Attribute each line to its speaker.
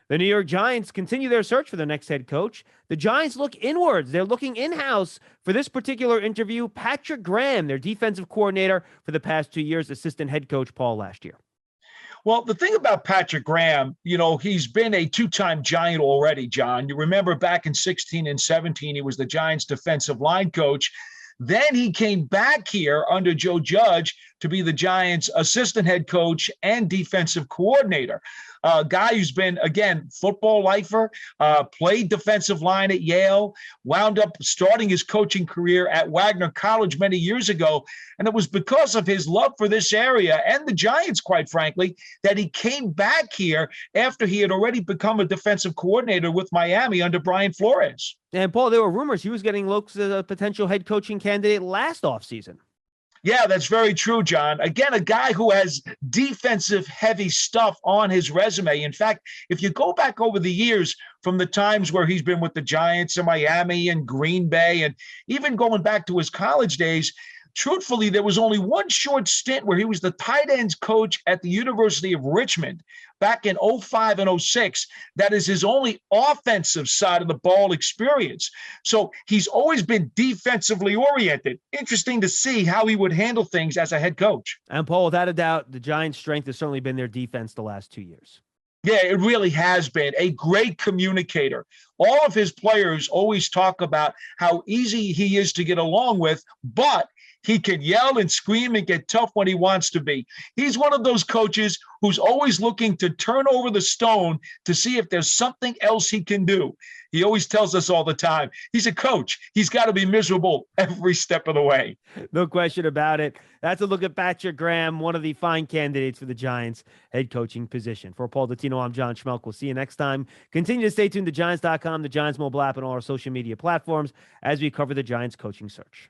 Speaker 1: The New York Giants continue their search for their next head coach. The Giants look inwards. They're looking in-house for this particular interview. Patrick Graham, their defensive coordinator for the past 2 years, assistant head coach Paul last year.
Speaker 2: Well, the thing about Patrick Graham, he's been a two-time Giant already, John. You remember back in 16 and 17, he was the Giants defensive line coach. Then he came back here under Joe Judge to be the Giants assistant head coach and defensive coordinator. A guy who's been, again, football lifer, played defensive line at Yale, wound up starting his coaching career at Wagner College many years ago. And it was because of his love for this area and the Giants, quite frankly, that he came back here after he had already become a defensive coordinator with Miami under Brian Flores.
Speaker 1: And Paul, there were rumors he was getting looks as a potential head coaching candidate last offseason.
Speaker 2: Yeah, that's very true, John. Again, a guy who has defensive heavy stuff on his resume. In fact, if you go back over the years from the times where he's been with the Giants and Miami and Green Bay, and even going back to his college days, truthfully, there was only one short stint where he was the tight ends coach at the University of Richmond back in 05 and 06. That is his only offensive side of the ball experience. So he's always been defensively oriented. Interesting to see how he would handle things as a head coach.
Speaker 1: And Paul, without a doubt, the Giants' strength has certainly been their defense the last 2 years.
Speaker 2: Yeah, it really has been a great communicator. All of his players always talk about how easy he is to get along with, but he can yell and scream and get tough when he wants to be. He's one of those coaches who's always looking to turn over the stone to see if there's something else he can do. He always tells us all the time, he's a coach. He's got to be miserable every step of the way.
Speaker 1: No question about it. That's a look at Patrick Graham, one of the fine candidates for the Giants head coaching position. For Paul Dottino, I'm John Schmelk. We'll see you next time. Continue to stay tuned to Giants.com, the Giants mobile app, and all our social media platforms as we cover the Giants coaching search.